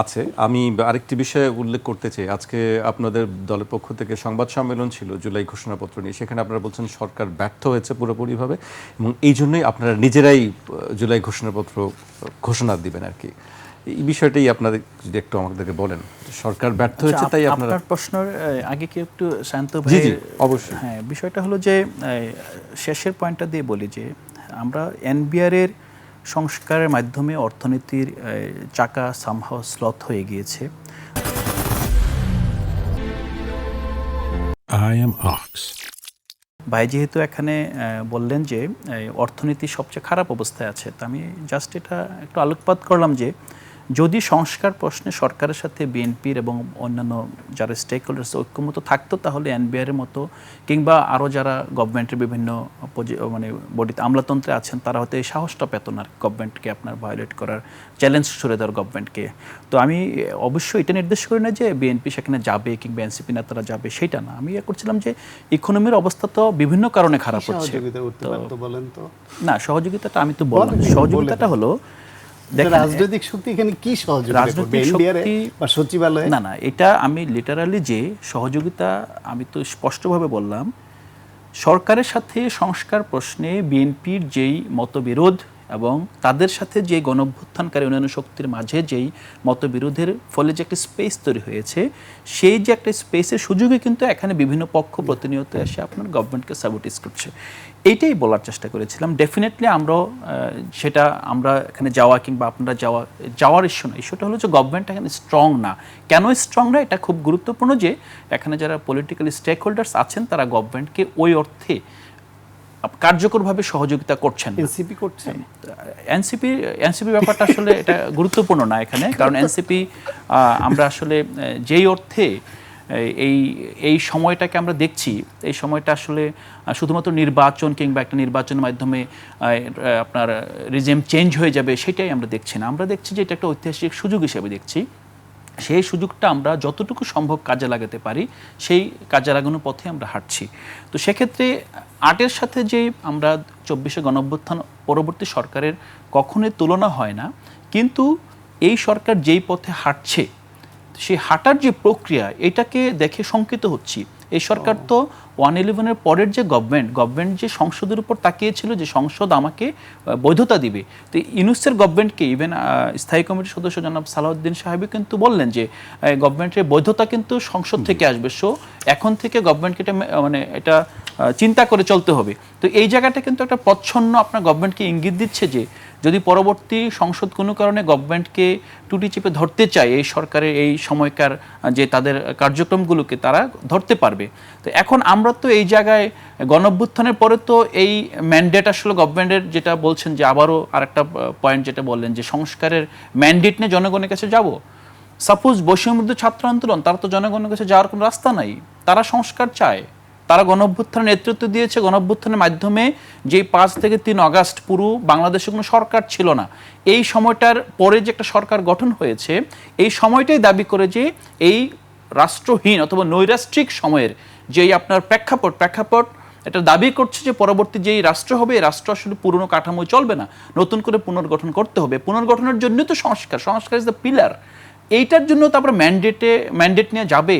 আছে। আমি আরেকটি বিষয়ে উল্লেখ করতে চাই। আজকে আপনাদের দলের পক্ষ থেকে সংবাদ সম্মেলন ছিল জুলাই ঘোষণাপত্র নিয়ে। সেখানে আপনারা বলছেন সরকার ব্যর্থ হয়েছে পুরোপুরিভাবে এবং এই জন্যই আপনারা নিজেরাই জুলাই ঘোষণাপত্র ঘোষণা দিবেন আর কি। এই বিষয়টাই আপনাদের যদি একটু আমাদেরকে বলেন, সরকার ব্যর্থ হয়েছে তাই আপনারা। আপনার প্রশ্নের আগে কি একটু শান্ত জি ভাই? জি অবশ্যই। হ্যাঁ, বিষয়টা হলো যে শেষের পয়েন্টটা দিয়ে বলি যে আমরা এনবিআর এর সংস্কারের মাধ্যমে অর্থনীতির চাকা সামহাও স্লথ হয়ে গিয়েছে। I am Ox. ভাই যেহেতু এখানে বললেন যে অর্থনীতি সবচেয়ে খারাপ অবস্থায় আছে, তো আমি জাস্ট এটা একটু আলোকপাত করলাম যে যদি সংস্কার প্রশ্নে সরকারের সাথে বিএনপির এবং অন্যান্য যারা স্টেক হোল্ডার্স ঐক্যমত থাকতো, তাহলে এনবিআর এর মতো কিংবা আরও যারা গভর্নমেন্টের বিভিন্ন মানে বডিতে আমলাতন্ত্রে আছেন তারা হয়তো এই সাহসটা পেত না গভর্নমেন্টকে আপনার ভায়োলেট করার, চ্যালেঞ্জ ছুড়ে দেওয়ার গভর্নমেন্টকে। তো আমি অবশ্যই এটা নির্দেশ করি না যে বিএনপি সেখানে যাবে কিংবা এনসিপি নেতারা যাবে, সেটা না। আমি করছিলাম যে ইকোনমির অবস্থা তো বিভিন্ন কারণে খারাপ হচ্ছে। না, সহযোগিতাটা আমি তো বললাম, সহযোগিতাটা হলো রাজনৈতিক শক্তি এখানে কি সহযোগিতা করবে? এনবিআর বা সচিবালয়? না, এটা আমি লিটারালি যে সহযোগিতা আমি তো স্পষ্টভাবে বললাম, সরকারের সাথে সংস্কার প্রশ্নে বিএনপির যেই মতবিরোধ এবং তাদের সাথে যে গণঅভ্যুত্থানকারী অন্যান্য শক্তির মাঝে যেই মতবিরোধের ফলে যে একটা স্পেস তৈরি হয়েছে, সেই যে একটা স্পেসের সুযোগে কিন্তু এখানে বিভিন্ন পক্ষ প্রতিনিয়ত এসে আপনার গভর্নমেন্টকে সাবোটেজ করছে। এইটাই বলার চেষ্টা করেছিলাম। ডেফিনেটলি সেটা আমরা এখানে যাওয়া কিংবা আপনারা যাওয়ার ইস্যু না। ইস্যুটা হলো যে গভর্নমেন্ট এখানে স্ট্রং না। কেন স্ট্রং না, এটা খুব গুরুত্বপূর্ণ যে এখানে যারা পলিটিক্যাল স্টেক হোল্ডার্স আছেন তারা গভর্নমেন্টকে ওই অর্থে কার্যকরভাবে সহযোগিতা করছেন। এনসিপি করছেন? এনসিপি ব্যাপারটা আসলে এটা গুরুত্বপূর্ণ না এখানে, কারণ এনসিপি আমরা আসলে যেই অর্থে এই সময়টাকে আমরা দেখছি, এই সময়টা আসলে শুধুমাত্র নির্বাচন কিংবা একটা নির্বাচনের মাধ্যমে আপনার রিজিম চেঞ্জ হয়ে যাবে সেটাই আমরা দেখছি না। আমরা দেখছি যে এটা একটা ঐতিহাসিক সুযোগ হিসেবে দেখছি। সেই সুযোগটা আমরা যতটুকু সম্ভব কাজে লাগাতে পারি সেই কাজে লাগানোর পথে আমরা হাঁটছি। তো সেক্ষেত্রে আটের সাথে যে আমরা 24শে গণঅভ্যুত্থান পরবর্তী সরকারের কখনোই তুলনা হয় না, কিন্তু এই সরকার যেই পথে হাঁটছে সেই হাঁটার যে প্রক্রিয়া, এটাকে দেখে শঙ্কিত হচ্ছি। এই সরকার তো 111-এর পরের যে গভর্নমেন্ট যে সংসদের উপর তাকিয়েছিল যে সংসদ আমাকে বৈধতা দিবে, তো ইউনূসের গভর্নমেন্টকে ইভেন স্থায়ী কমিটির সদস্য জনাব সালাউদ্দিন সাহেবই কিন্তু বললেন যে গভর্নমেন্টের বৈধতা কিন্তু সংসদ থেকে আসবে, সো এখন থেকে গভর্নমেন্টকে এটা চিন্তা করে চলতে হবে। তো এই জায়গাটা কিন্তু একটা প্রচ্ছন্ন আপনার গভর্নমেন্টকে ইঙ্গিত দিচ্ছে যে যদি পরবর্তী সংসদ কোনো কারণে গভর্নমেন্টকে টুটি চেপে ধরতে চায়, এই সরকারের এই সময়কার যে তাদের কার্যক্রমগুলোকে তারা ধরতে পারবে। তো এখন আমরা তো এই জায়গায় গণঅভ্যুত্থানের পরে তো এই ম্যান্ডেট আসলে গভর্নমেন্টের, যেটা বলছেন যে আবারও আরেকটা পয়েন্ট যেটা বললেন যে সংস্কারের ম্যান্ডেট নিয়ে জনগণের কাছে যাব। সাপোজ বৈষম্যবিরোধী ছাত্র আন্দোলন, তারা তো জনগণের কাছে যাওয়ার কোনো রাস্তা নাই, তারা সংস্কার চায়। তারা গণঅভ্যুত্থানের নেতৃত্ব দিয়েছে, গণঅভ্যুত্থানের মাধ্যমে যে 5 থেকে 3 আগস্ট পুরো বাংলাদেশে কোনো সরকার ছিল না, এই সময়টার পরে যে একটা সরকার গঠন হয়েছে, এই সময়টাই দাবি করে যে এই রাষ্ট্রহীন অথবা নৈরাষ্ট্রিক সময়ের যেই আপনার প্রেক্ষাপট এটা দাবি করছে যে পরবর্তী যেই রাষ্ট্র হবে, এই রাষ্ট্র আসলে পুরনো কাঠামোয় চলবে না, নতুন করে পুনর্গঠন করতে হবে। পুনর্গঠনের জন্য তো সংস্কার ইজ দ্য পিলার। এইটার জন্য তারপরে ম্যান্ডেট নিয়ে যাবে।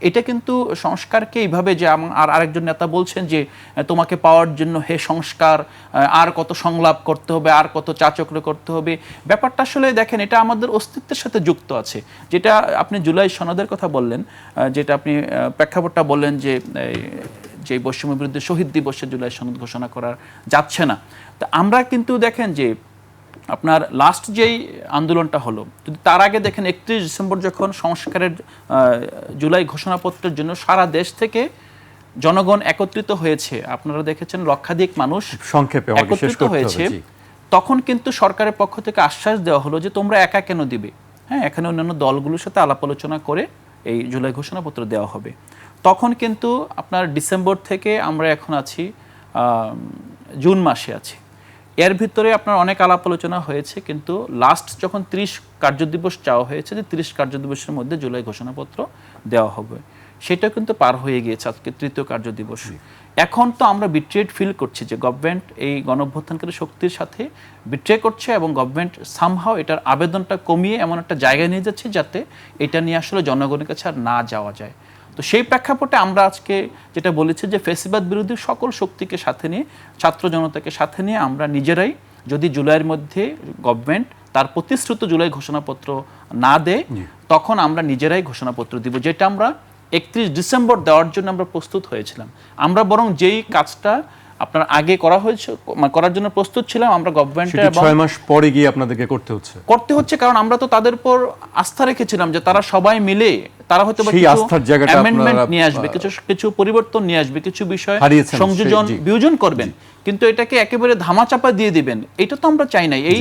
এটা কিন্তু সংস্কারকে এইভাবে যে আরেকজন নেতা বলছেন যে তোমাকে পাওয়ার জন্য হে সংস্কার আর কত সংলাপ করতে হবে, আর কত চাচক্র করতে হবে, ব্যাপারটা আসলে দেখেন এটা আমাদের অস্তিত্বের সাথে যুক্ত আছে। যেটা আপনি জুলাই সনদের কথা বললেন, যেটা আপনি প্রেক্ষাপটটা বললেন যে বৈষম্য বিরুদ্ধে শহীদ দিবসে জুলাই সনদ ঘোষণা করা যাচ্ছে না। তো আমরা কিন্তু দেখেন যে আপনার লাস্ট যেই আন্দোলনটা হলো, যদি তার আগে দেখেন 31 ডিসেম্বর যখন সংস্কারের জুলাই ঘোষণাপত্রের জন্য সারা দেশ থেকে জনগণ একত্রিত হয়েছে, আপনারা দেখেছেন লক্ষাধিক মানুষ সংক্ষেপে একত্রিত হয়েছে, তখন কিন্তু সরকারের পক্ষ থেকে আশ্বাস দেওয়া হলো যে তোমরা একা কেন দিবে, হ্যাঁ এখানে অন্যান্য দলগুলোর সাথে আলাপ আলোচনা করে এই জুলাই ঘোষণাপত্র দেওয়া হবে। তখন কিন্তু আপনার ডিসেম্বর থেকে আমরা এখন আছি জুন মাসে আছি, এর ভিতরে আপনার অনেক আলাপ আলোচনা হয়েছে, কিন্তু লাস্ট যখন 30 কার্যদিবস চাওয়া হয়েছে যে 30 কার্যদিবসের মধ্যে জুলাই ঘোষণাপত্র দেওয়া হবে, সেটা কিন্তু পার হয়ে গিয়েছে আজকে 3য় কার্যদিবস। এখন তো আমরা বিট্রেড ফিল করছি যে গভর্নমেন্ট এই গণঅভ্যুত্থানকারী শক্তির সাথে বিট্রে করছে এবং গভর্নমেন্ট সামহাও এটার আবেদনটা কমিয়ে এমন একটা জায়গায় নিয়ে যাচ্ছে যাতে এটা নিয়ে আসলে জনগণের কাছে আর না যাওয়া যায়। তো সেই প্রেক্ষাপটে আমরা আজকে যেটা বলেছি যে ফ্যাসিবাদ বিরোধী সকল শক্তিকে সাথে নিয়ে, ছাত্র জনতাকে সাথে নিয়ে আমরা নিজেরাই, যদি জুলাইয়ের মধ্যে গভর্নমেন্ট তার প্রতিশ্রুত জুলাই ঘোষণাপত্র না দেয়, তখন আমরা নিজেরাই ঘোষণাপত্র দিব, যেটা আমরা 31 ডিসেম্বর দেওয়ার জন্য আমরা প্রস্তুত হয়েছিলাম। আমরা বরং যেই কাজটা আপনার আগে করা হয়েছে, করার জন্য প্রস্তুত ছিলাম, আমরা গভর্নমেন্টের সেটা 6 মাস পরে গিয়ে আপনাদেরকে করতে হচ্ছে, কারণ আমরা তো তাদের উপর আস্থা রেখেছিলাম যে তারা সবাই মিলে তারা হয়তো সেই আস্থার জায়গাটা অ্যামেন্ডমেন্ট নিয়ে আসবে, কিছু পরিবর্তন নিয়ে আসবে, কিছু বিষয় হারিয়েছেন, সংযোজন বিয়োজন করবেন, কিন্তু এটাকে একেবারে ধামাচাপা দিয়ে দিবেন, এটা তো আমরা চাই না। এই